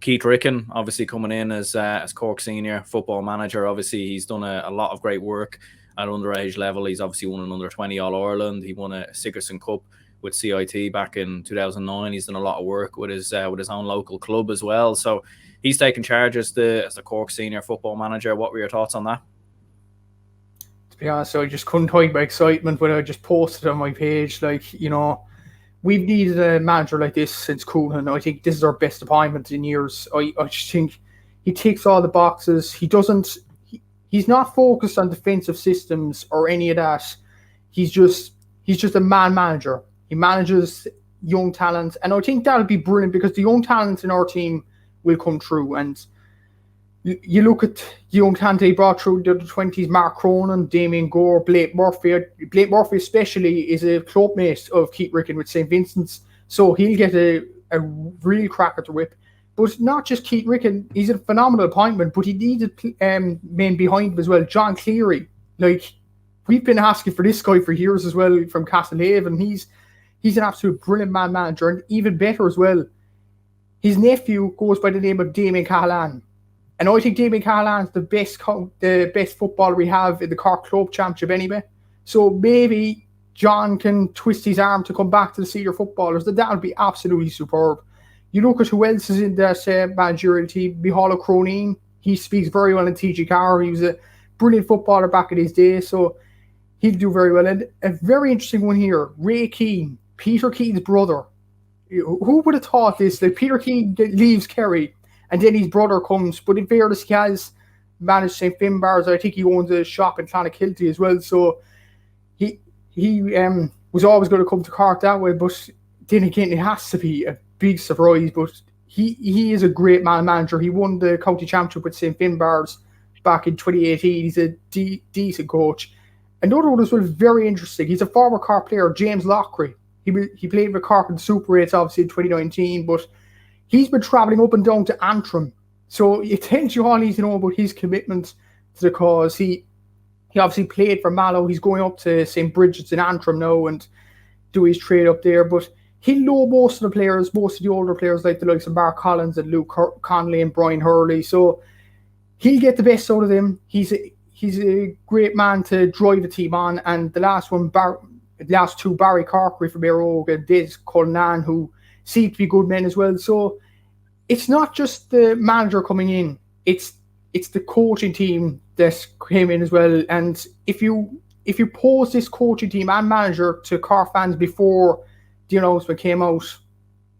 Keith Ricken, obviously coming in as Cork senior football manager. Obviously, he's done a lot of great work at underage level. He's obviously won an under-20 All-Ireland. He won a Sigerson Cup with CIT back in 2009. He's done a lot of work with his own local club as well. So he's taken charge as the Cork senior football manager. What were your thoughts on that? To be honest, I just couldn't hide my excitement when I just posted on my page. We've needed a manager like this since Coonan. I think this is our best appointment in years. I just think he ticks all the boxes. He's not focused on defensive systems or any of that. He's just a manager. He manages young talent, and I think that'll be brilliant because the young talent in our team will come through. And you look at the young talent he brought through the 20s, Mark Cronin, Damien Gore, Blake Murphy. Blake Murphy especially is a club mate of Keith Ricken with St. Vincent's, so he'll get a real crack at the whip. But not just Keith Ricken, he's a phenomenal appointment, but he needed men behind him as well. John Cleary, we've been asking for this guy for years as well from Castlehaven. He's an absolute brilliant manager, and even better as well, his nephew goes by the name of Damien Cahalane. And I think Damien Cahalane's the best footballer we have in the Cork Club Championship anyway. So maybe John can twist his arm to come back to the senior footballers. That would be absolutely superb. You look at who else is in that managerial team. Micheál Cronin. He speaks very well in TG4. He was a brilliant footballer back in his day, so he'll do very well. And a very interesting one here, Ray Keane, Peter Keane's brother. Who would have thought this? Peter Keane leaves Kerry, and then his brother comes. But in fairness, he has managed St. Finbarrs. I think he owns a shop in Clonakilty as well. So he was always going to come to Cork that way. But then again, it has to be a big surprise. But he is a great manager. He won the county championship with St. Finbarrs back in 2018. He's a decent coach. Another one as well, very interesting. He's a former Cork player, James Lockray. He played with Cork in the Super 8s, obviously, in 2019, but he's been travelling up and down to Antrim. So it tells you all you need to know about his commitment to the cause. He obviously played for Mallow. He's going up to St. Bridget's in Antrim now and do his trade up there. But he'll know most of the players, most of the older players like the likes of Mark Collins and Luke Connolly and Brian Hurley. So he'll get the best out of them. He's a great man to drive the team on. And the last two, Barry Corkery from Éire Óg and Des Cullinan, who seem to be good men as well. So it's not just the manager coming in, it's the coaching team that came in as well. And if you pose this coaching team and manager to Cork fans before the announcement came out,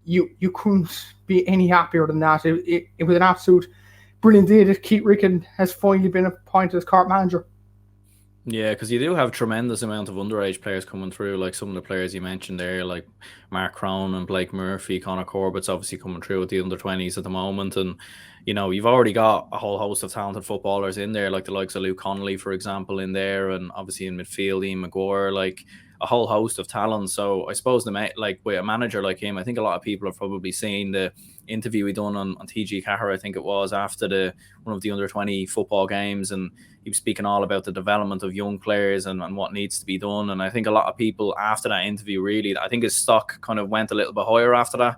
you couldn't be any happier than that. It was an absolute brilliant day that Keith Ricken has finally been appointed as Cork manager. Yeah, because you do have tremendous amount of underage players coming through, like some of the players you mentioned there, like Mark Cronin and Blake Murphy, Conor Corbett's obviously coming through with the under-20s at the moment. And, you've already got a whole host of talented footballers in there, like the likes of Luke Connolly, for example, in there. And obviously in midfield, Ian Maguire, like a whole host of talent. So I suppose with a manager like him, I think a lot of people have probably seen the interview he done on TG4, I think it was, after one of the under-20 football games, and he was speaking all about the development of young players and what needs to be done. And I think a lot of people after that interview, really, I think his stock kind of went a little bit higher after that.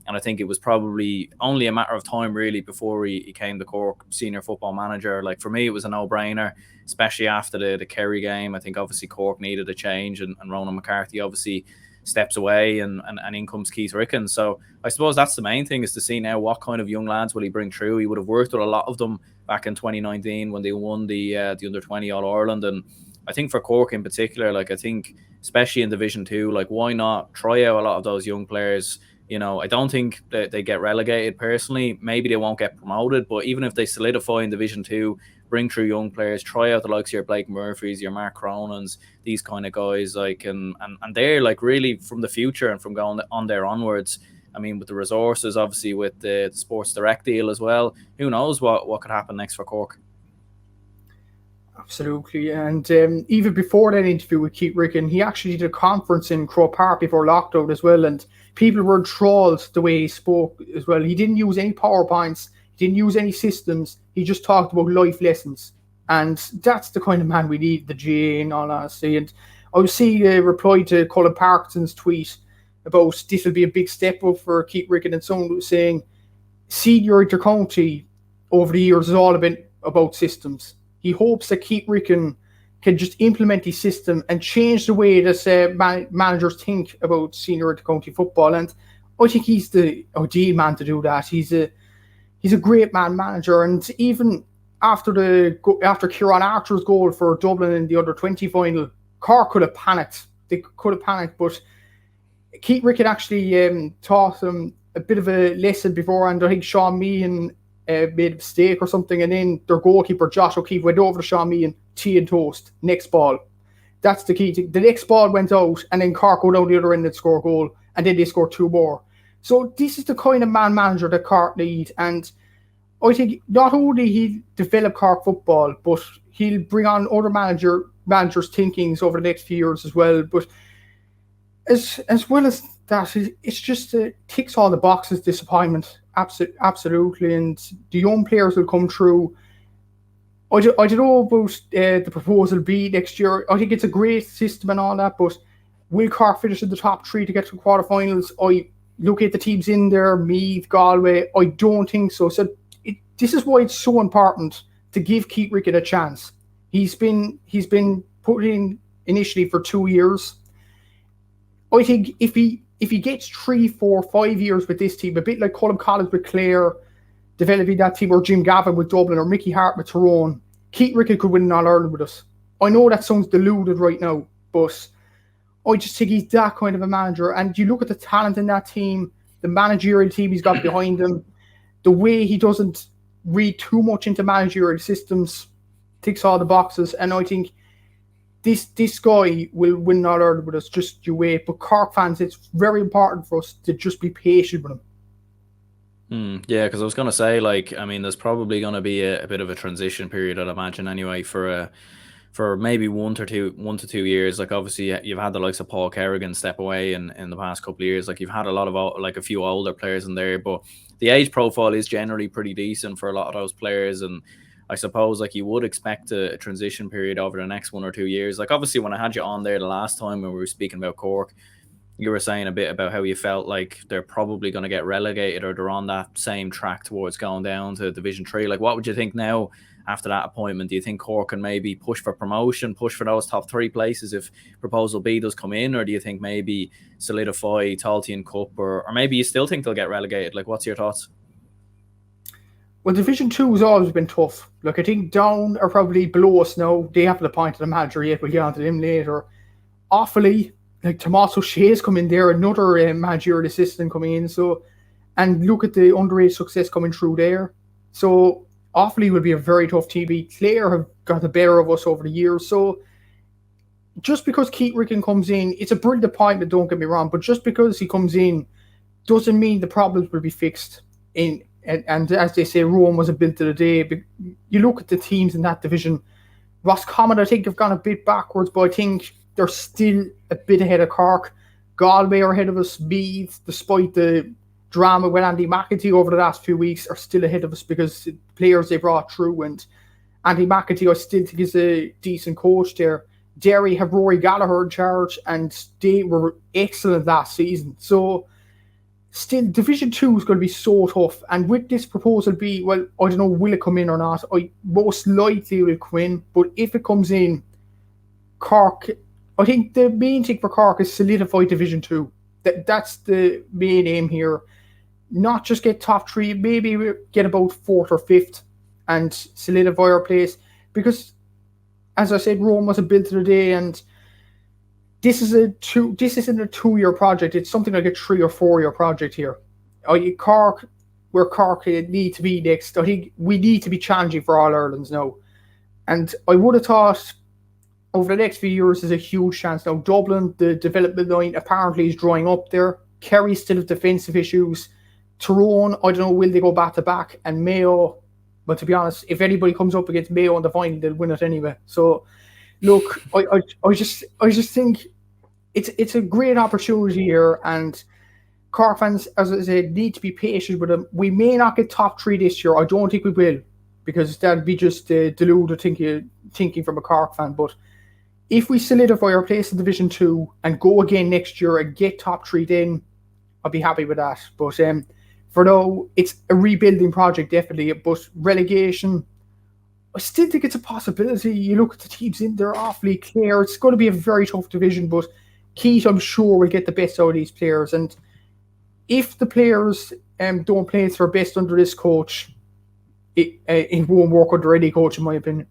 And I think it was probably only a matter of time, really, before he came the Cork senior football manager. Like, for me, it was a no-brainer, especially after the Kerry game. I think, obviously, Cork needed a change, and Ronan McCarthy, obviously, steps away, and in comes Keith Ricken. So I suppose that's the main thing, is to see now what kind of young lads will he bring through. He would have worked with a lot of them back in 2019 when they won the under-20 All-Ireland. And I think for Cork in particular, I think, especially in Division 2, why not try out a lot of those young players? I don't think that they get relegated personally. Maybe they won't get promoted, but even if they solidify in Division 2, bring through young players, try out the likes of your Blake Murphys, your Mark Cronins, these kind of guys, and they're really from the future and from going on there onwards. I mean, with the resources, obviously with the Sports Direct deal as well, who knows what could happen next for Cork. Absolutely. And even before that interview with Keith Ricken, he actually did a conference in Croke Park before lockdown as well, and people were enthralled the way he spoke as well. He didn't use any PowerPoints, he didn't use any systems, he just talked about life lessons. And that's the kind of man we need, the GAA, in all honesty. And I was seeing a reply to Colin Parkinson's tweet about this will be a big step up for Keith Ricken, and someone was saying senior intercounty over the years has all been about systems. He hopes that Keith Ricken can just implement his system and change the way that managers think about senior intercounty football. And I think he's the ideal man to do that. He's a great manager, and even after Kieran Archer's goal for Dublin in the under-20 final, Cork could have panicked. They could have panicked, but Keith Ricken actually taught them a bit of a lesson beforehand. I think Sean Meehan made a mistake or something, and then their goalkeeper Josh O'Keefe went over to Sean Meehan, tea and toast, next ball. That's the key thing. The next ball went out, and then Cork go down the other end and score a goal, and then they scored 2 more. So this is the kind of manager that Cork need, and I think not only he'll develop Cork football, but he'll bring on other managers' thinkings over the next few years as well. But as well as that, it's just ticks all the boxes. Disappointment, absolutely, and the young players will come through. I don't know about the proposal B next year. I think it's a great system and all that, but will Cork finish in the top 3 to get to the quarterfinals? I look at the teams in there, Meath, Galway. I don't think so. So this is why it's so important to give Keith Ricken a chance. He's been put in initially for 2 years. I think if he gets 3, 4, 5 years with this team, a bit like Colm Collins with Clare, developing that team, or Jim Gavin with Dublin, or Mickey Hart with Tyrone, Keith Ricken could win an All-Ireland with us. I know that sounds deluded right now, but I just think he's that kind of a manager. And you look at the talent in that team, the managerial team he's got behind him, the way he doesn't read too much into managerial systems, ticks all the boxes. And I think this guy will win All Ireland with us. Just you wait. But Cork fans, it's very important for us to just be patient with him. Yeah, because I was going to say, there's probably going to be a bit of a transition period, I'd imagine, anyway, for maybe 1 to 2 years. Like, obviously, you've had the likes of Paul Kerrigan step away in the past couple of years. Like, you've had a lot of a few older players in there, but the age profile is generally pretty decent for a lot of those players. And I suppose you would expect a transition period over the next 1 or 2 years. Like, obviously, when I had you on there the last time when we were speaking about Cork, you were saying a bit about how you felt like they're probably going to get relegated, or they're on that same track towards going down to Division 3. Like, what would you think now after that appointment? Do you think Cork can maybe push for promotion, push for those top 3 places if proposal B does come in? Or do you think maybe solidify Taltine Cup, or maybe you still think they'll get relegated? Like, what's your thoughts? Well, Division 2 has always been tough. Look, I think Down are probably below us now. They haven't appointed a manager yet. We'll get on to them later. Offaly, like Tommaso Shea's come in there, another managerial assistant coming in. So, and look at the underage success coming through there. So Offaly will be a very tough team. Clare have got the better of us over the years. So just because Keith Ricken comes in, it's a brilliant appointment, don't get me wrong, but just because he comes in doesn't mean the problems will be fixed. And as they say, Rome wasn't built in a day. But you look at the teams in that division, Roscommon, I think, have gone a bit backwards, but I think they're still a bit ahead of Cork. Galway are ahead of us. Meath, despite the drama with Andy Mcentee over the last few weeks, are still ahead of us because the players they brought through. And Andy Mcentee, I still think, is a decent coach there. Derry have Rory Gallagher in charge, and they were excellent last season. So still, Division 2 is going to be so tough. And with this proposal B, well, I don't know, will it come in or not? I most likely will come in. But if it comes in, Cork, I think the main thing for Cork is solidify Division 2. That's the main aim here. Not just get top 3, maybe get about 4th or 5th and solidify our place. Because, as I said, Rome wasn't built in a day, and this isn't a 2-year project. It's something like a 3 or 4 year project here. Cork, where Cork need to be next. I think we need to be challenging for All Irelands now. And I would have thought over the next few years there's a huge chance. Now, Dublin, the development line apparently is drying up there. Kerry still have defensive issues. Tyrone, I don't know, will they go back to back? And Mayo, but to be honest, if anybody comes up against Mayo in the final, they'll win it anyway. So, look, I just think it's a great opportunity here, and Cork fans, as I said, need to be patient with them. We may not get top 3 this year. I don't think we will, because that'd be just deluded thinking from a Cork fan. But if we solidify our place in Division 2 and go again next year and get top 3, then I'll be happy with that. But For now, it's a rebuilding project, definitely, but relegation, I still think it's a possibility. You look at the teams in there, awfully clear. It's going to be a very tough division, but Keith, I'm sure, will get the best out of these players. And if the players don't play to their best under this coach, it won't work under any coach, in my opinion.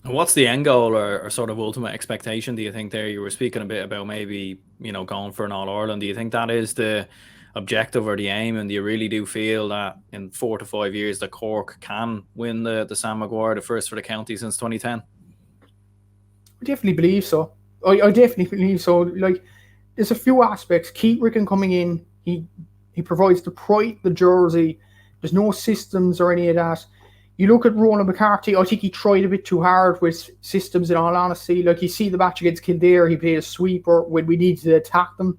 What's the end goal or sort of ultimate expectation, do you think there? You were speaking a bit about maybe, going for an All-Ireland. Do you think that is the objective or the aim, and do you really do feel that in 4 to 5 years that Cork can win the Sam Maguire, the first for the county since 2010? I definitely believe so. I definitely believe so. Like, there's a few aspects. Keith Ricken coming in, he provides the pride, the jersey. There's no systems or any of that. You look at Ronan McCarthy, I think he tried a bit too hard with systems, in all honesty. Like, you see the match against Kildare, he played a sweeper when we needed to attack them.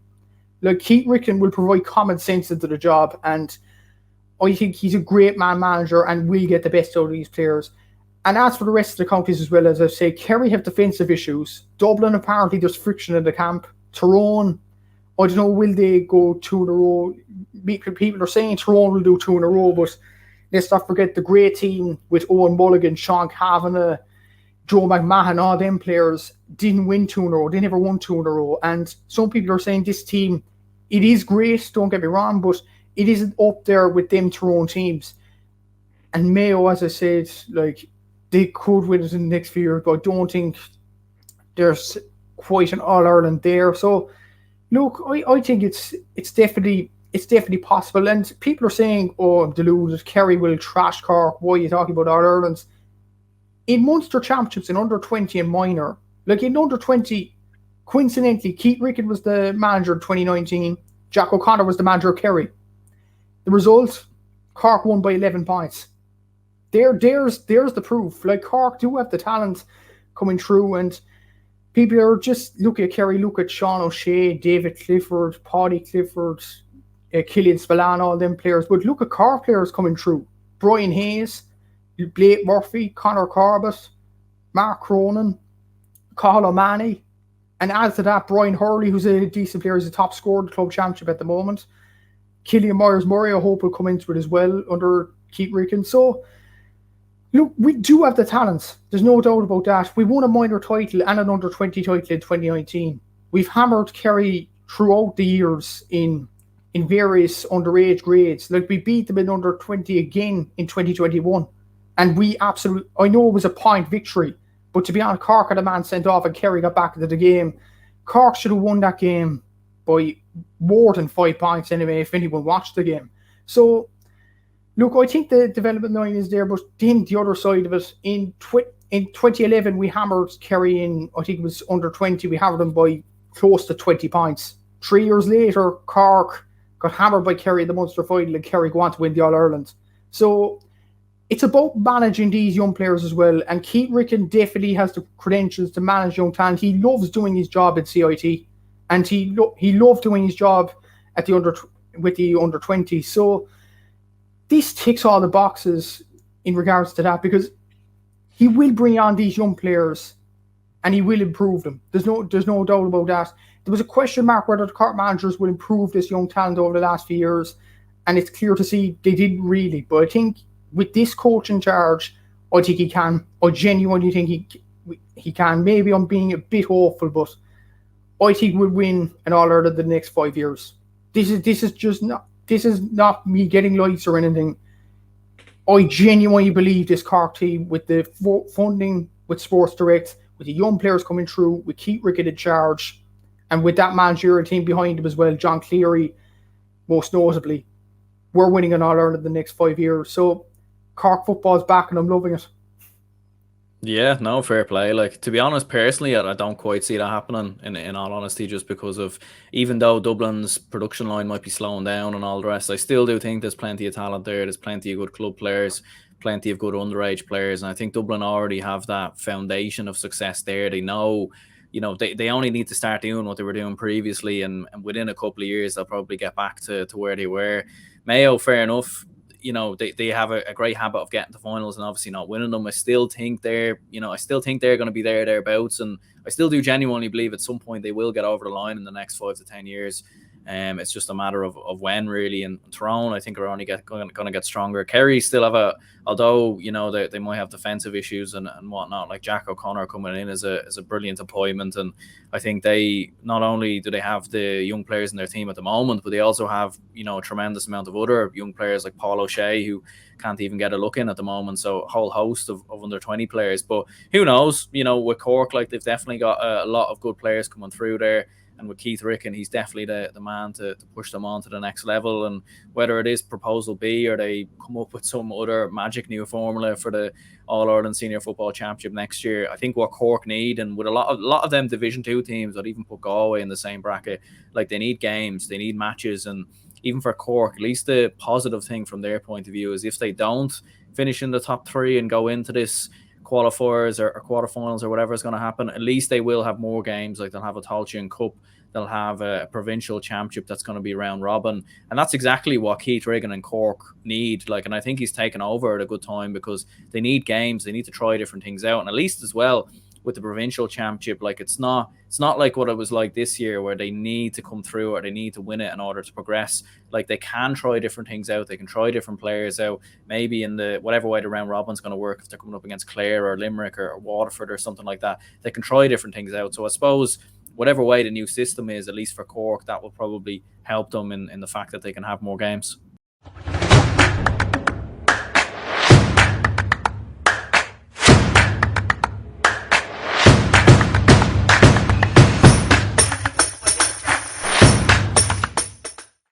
Like, Keith Ricken will provide common sense into the job, and I think he's a great manager and will get the best out of these players. And as for the rest of the counties as well, as I say, Kerry have defensive issues. Dublin, apparently, there's friction in the camp. Tyrone, I don't know, will they go 2 in a row? People are saying Tyrone will do 2 in a row, but let's not forget the great team with Owen Mulligan, Sean Kavanagh, Joe McMahon, all them players didn't win 2 in a row. They never won 2 in a row. And some people are saying this team, it is great, don't get me wrong, but it isn't up there with them Tyrone teams. And Mayo, as I said, like, they could win it in the next few years, but I don't think there's quite an All-Ireland there. So, look, I think it's definitely possible. And people are saying, oh, I'm deluded, Kerry will trash Cork. Why are you talking about All-Irelands? In Munster Championships in under-20 and minor, like in under-20, coincidentally, Keith Ricken was the manager in 2019. Jack O'Connor was the manager of Kerry. The result, Cork won by 11 points. There's the proof. Like, Cork do have the talent coming through, and people are just looking at Kerry, look at Sean O'Shea, David Clifford, Paddy Clifford, Killian Spillane, all them players. But look at Cork players coming through. Brian Hayes, Blake Murphy, Conor Corbett, Mark Cronin, Cathal O'Mahony, and add to that Brian Hurley, who's a decent player, he's a top scorer in the club championship at the moment. Killian Myers-Murray, I hope, will come into it as well under Keith Ricken. So, look, we do have the talents. There's no doubt about that. We won a minor title and an under-20 title in 2019. We've hammered Kerry throughout the years in various underage grades. Like, we beat them in under-20 again in 2021. And we absolutely, I know it was a point victory, but to be honest, Cork had a man sent off and Kerry got back into the game. Cork should have won that game by more than 5 points anyway, if anyone watched the game. So, look, I think the development line is there, but then the other side of it, in 2011, we hammered Kerry in, I think it was under 20, we hammered them by close to 20 points. 3 years later, Cork got hammered by Kerry in the Munster final, and Kerry go on to win the All-Ireland. So, it's about managing these young players as well, and Keith Ricken definitely has the credentials to manage young talent. He loves doing his job at CIT, and he loved doing his job at the under-20. So, this ticks all the boxes in regards to that, because he will bring on these young players and he will improve them. There's no doubt about that. There was a question mark whether the Cork managers will improve this young talent over the last few years, and it's clear to see they didn't really. But I think with this coach in charge, I think he can. I genuinely think he can. Maybe I'm being a bit hopeful, but I think we'll win an All-Ireland the next 5 years. This is not me getting lights or anything. I genuinely believe this Cork team, with the funding, with Sports Direct, with the young players coming through, with Keith Ricken in charge, and with that managerial team behind him as well, John Cleary, most notably, we're winning an All-Ireland the next 5 years. So Cork football's back and I'm loving it. Yeah, no, fair play. Like, to be honest, personally, I don't quite see that happening, in all honesty, just because of, even though Dublin's production line might be slowing down and all the rest, I still do think there's plenty of talent there. There's plenty of good club players, plenty of good underage players. And I think Dublin already have that foundation of success there. They know, they only need to start doing what they were doing previously. And within a couple of years, they'll probably get back to where they were. Mayo, fair enough. They have a great habit of getting to finals and obviously not winning them. I still think they're going to be thereabouts, and I still do genuinely believe at some point they will get over the line in the next 5 to 10 years. It's just a matter of when, really. And Tyrone, I think, are only going to get stronger. Kerry still have although, you know, they might have defensive issues and whatnot, like Jack O'Connor coming in is a brilliant appointment. And I think they, not only do they have the young players in their team at the moment, but they also have, you know, a tremendous amount of other young players like Paul O'Shea, who can't even get a look in at the moment. So a whole host of under 20 players. But who knows, you know, with Cork, like, they've definitely got a lot of good players coming through there. And with Keith Ricken, he's definitely the man to push them on to the next level. And whether it is Proposal B or they come up with some other magic new formula for the All-Ireland Senior Football Championship next year, I think what Cork need, and with a lot of them Division 2 teams, I'd even put Galway in the same bracket, like, they need games, they need matches. And even for Cork, at least the positive thing from their point of view is if they don't finish in the top 3 and go into this qualifiers or quarterfinals or whatever is going to happen, at least they will have more games. Like, they'll have a Tailteann Cup, they'll have a provincial championship that's going to be round robin, and that's exactly what Keith Ricken and Cork need. Like, and I think he's taken over at a good time because they need games, they need to try different things out. And at least as well with the provincial championship, like, it's not like what it was like this year where they need to come through or they need to win it in order to progress. Like, they can try different things out, they can try different players out, maybe in the whatever way the round robin's going to work. If they're coming up against Clare or Limerick or Waterford or something like that, they can try different things out. So I suppose whatever way the new system is, at least for Cork, that will probably help them in the fact that they can have more games.